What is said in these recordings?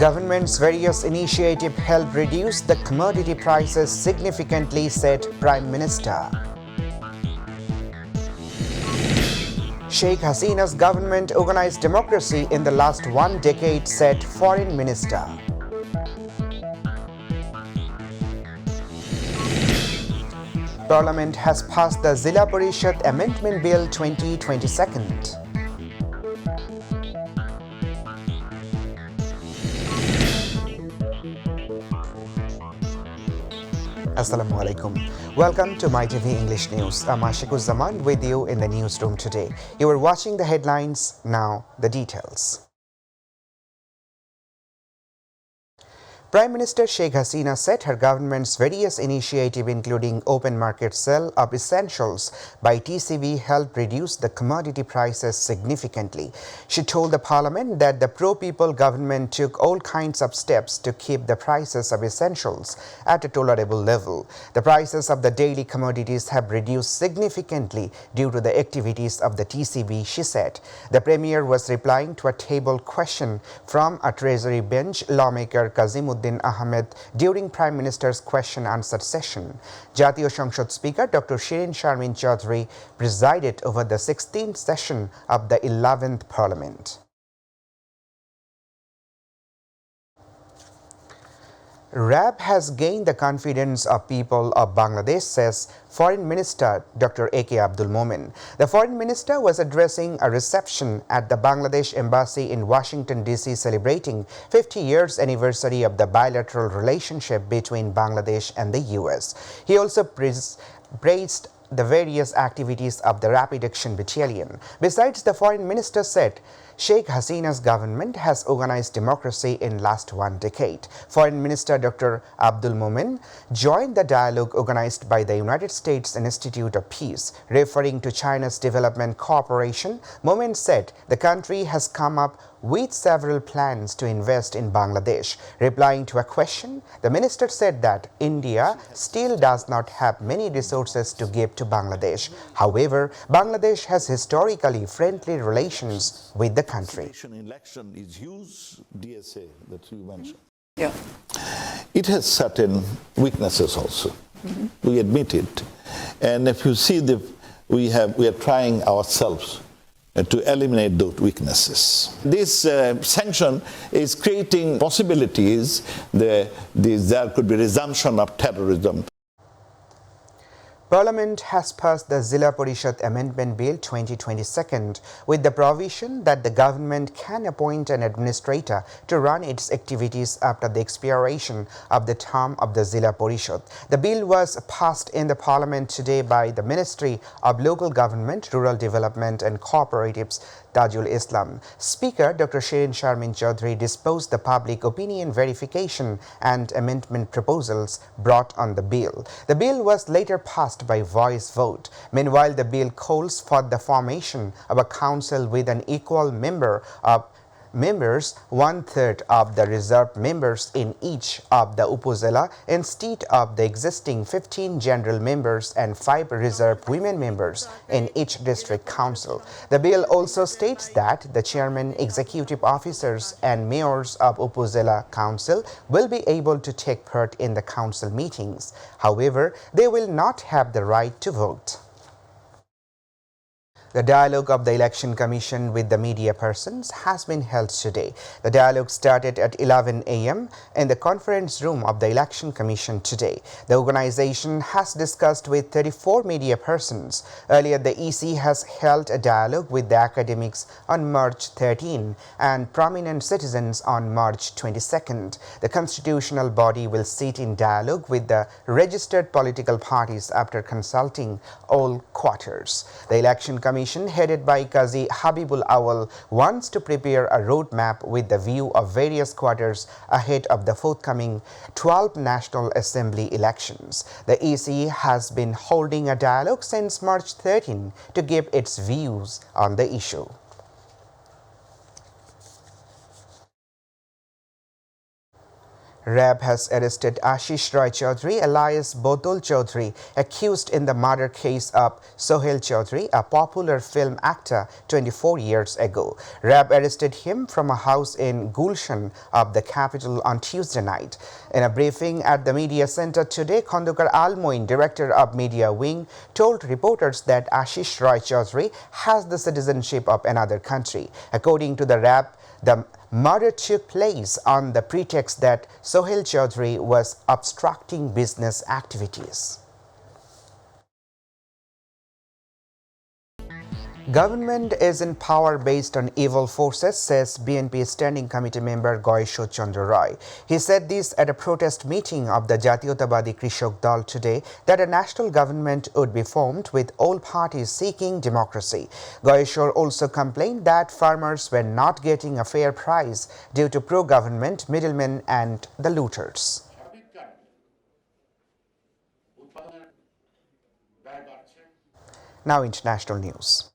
Government's various initiatives help reduce the commodity prices significantly, said Prime Minister. Sheikh Hasina's government organized democracy in the last 1 decade, said Foreign Minister. Parliament has passed the Zilla Parishad Amendment Bill 2022. Assalamu alaikum. Welcome to Mytv English News. I'm Zaman with you in the newsroom today. You are watching the headlines, now the details. Prime Minister Sheikh Hasina said her government's various initiatives, including open market sale of essentials by TCB, helped reduce the commodity prices significantly. She told the parliament that the pro-people government took all kinds of steps to keep the prices of essentials at a tolerable level. The prices of the daily commodities have reduced significantly due to the activities of the TCB, she said. The Premier was replying to a table question from a Treasury bench lawmaker Kazimuddin Ahmed during Prime Minister's question-answer session. Jatiyo সংসদ Speaker Dr. Shirin Sharmin Chaudhary presided over the 16th session of the 11th Parliament. RAB has gained the confidence of people of Bangladesh, says Foreign Minister Dr. A.K. Abdul Momen. The Foreign Minister was addressing a reception at the Bangladesh Embassy in Washington, D.C. celebrating 50 years anniversary of the bilateral relationship between Bangladesh and the U.S. He also praised the various activities of the Rapid Action Battalion. Besides, the Foreign Minister said Sheikh Hasina's government has organized democracy in last 1 decade. Foreign Minister Dr. Abdul Momen joined the dialogue organized by the United States Institute of Peace. Referring to China's development cooperation, Momen said the country has come up with several plans to invest in Bangladesh. Replying to a question, the minister said that India still does not have many resources to give to Bangladesh. However, Bangladesh has historically friendly relations with the country. Election is huge, DSA that you mentioned. Yeah. It has certain weaknesses also. We admit it. And if you see, we are trying ourselves to eliminate those weaknesses. This sanction is creating possibilities. There could be resumption of terrorism. Parliament has passed the Zilla Parishad Amendment Bill 2022 with the provision that the government can appoint an administrator to run its activities after the expiration of the term of the Zilla Parishad. The bill was passed in the Parliament today by the Ministry of Local Government, Rural Development and Cooperatives, Tajul Islam. Speaker Dr. Shirin Sharmin Chaudhary disposed the public opinion verification and amendment proposals brought on the bill. The bill was later passed by voice vote. Meanwhile, the bill calls for the formation of a council with an equal members, 1/3 of the reserved members in each of the Upazila instead of the existing 15 general members and 5 reserved women members in each district council. The bill also states that the chairman, executive officers and mayors of Upazila council will be able to take part in the council meetings. However, they will not have the right to vote. The dialogue of the Election Commission with the media persons has been held today. The dialogue started at 11 a.m. in the conference room of the Election Commission today. The organization has discussed with 34 media persons. Earlier, the EC has held a dialogue with the academics on March 13 and prominent citizens on March 22nd. The constitutional body will sit in dialogue with the registered political parties after consulting all quarters. The Election Commission, headed by Qazi Habibul Awal, wants to prepare a roadmap with the view of various quarters ahead of the forthcoming 12th National Assembly elections. The EC has been holding a dialogue since March 13 to give its views on the issue. RAB has arrested Ashish Roy Chaudhary alias Bodul Chaudhary, accused in the murder case of Sohail Chaudhary, a popular film actor 24 years ago. RAB arrested him from a house in Gulshan of the capital on Tuesday night. In a briefing at the media center today, Khandukar Almoin, director of Media Wing, told reporters that Ashish Roy Chaudhary has the citizenship of another country. According to the RAB, the murder took place on the pretext that Sohail Chaudhary was obstructing business activities. Government is in power based on evil forces, says BNP Standing Committee member Ganesho Chandra Roy. He said this at a protest meeting of the Jatiyotabadi Krishok Dal today, that a national government would be formed with all parties seeking democracy. Ganesho also complained that farmers were not getting a fair price due to pro-government middlemen and the looters. Now international news.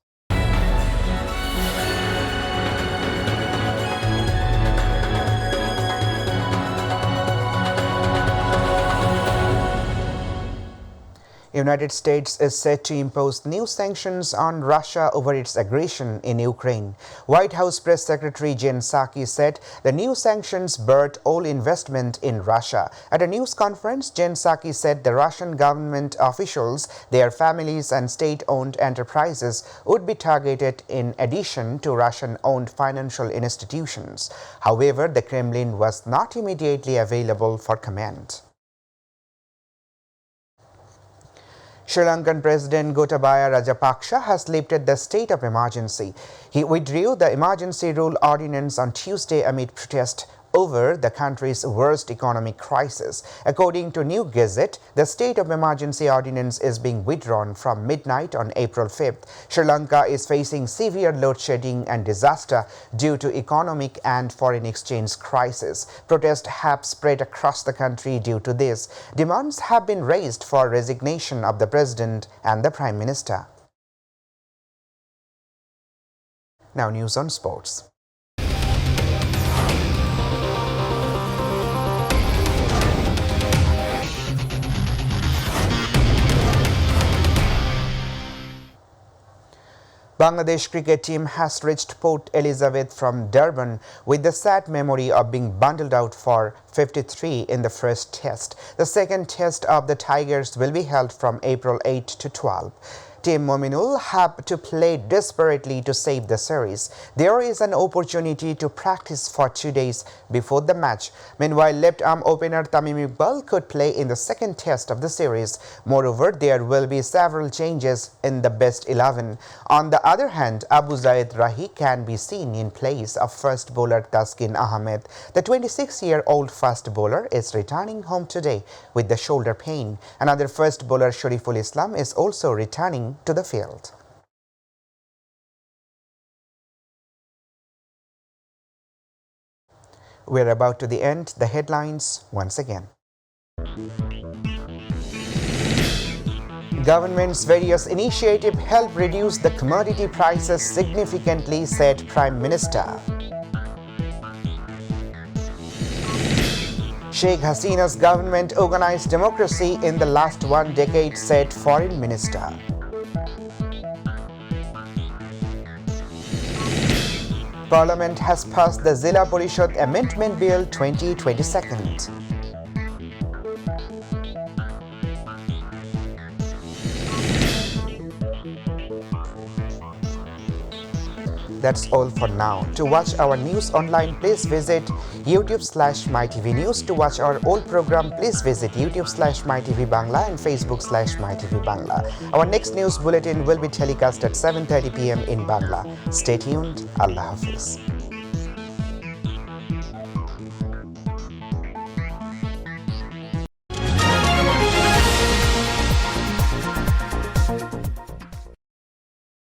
United States is set to impose new sanctions on Russia over its aggression in Ukraine. White House Press Secretary Jen Psaki said the new sanctions barred all investment in Russia. At a news conference, Jen Psaki said the Russian government officials, their families and state-owned enterprises would be targeted in addition to Russian-owned financial institutions. However, the Kremlin was not immediately available for comment. Sri Lankan President Gotabaya Rajapaksa has lifted the state of emergency. He withdrew the emergency rule ordinance on Tuesday amid protest over the country's worst economic crisis. According to New Gazette, the state of emergency ordinance is being withdrawn from midnight on April 5th. Sri Lanka is facing severe load shedding and disaster due to economic and foreign exchange crisis. Protests have spread across the country due to this. Demands have been raised for resignation of the president and the prime minister. Now news on sports. Bangladesh cricket team has reached Port Elizabeth from Durban with the sad memory of being bundled out for 53 in the first test. The second test of the Tigers will be held from April 8 to 12. Team Mominul have to play desperately to save the series. There is an opportunity to practice for 2 days before the match. Meanwhile, left-arm opener Tamim Iqbal could play in the second test of the series. Moreover, there will be several changes in the best 11. On the other hand, Abu Zaid Rahi can be seen in place of first bowler Taskin Ahmed. The 26-year-old fast bowler is returning home today with the shoulder pain. Another first bowler Shariful Islam is also returning to the field. We're about to the end. The headlines once again. Government's various initiatives help reduce the commodity prices significantly, said Prime Minister. Sheikh Hasina's government organized democracy in the last 1 decade, said Foreign Minister. Parliament has passed the Zilla Parishad Amendment Bill 2022. That's all for now. To watch our news online, please visit YouTube/MyTV News. To watch our old program, please visit YouTube/MyTV Bangla and Facebook/MyTV Bangla. Our next news bulletin will be telecast at 7:30 p.m. in Bangla. Stay tuned. Allah Hafiz.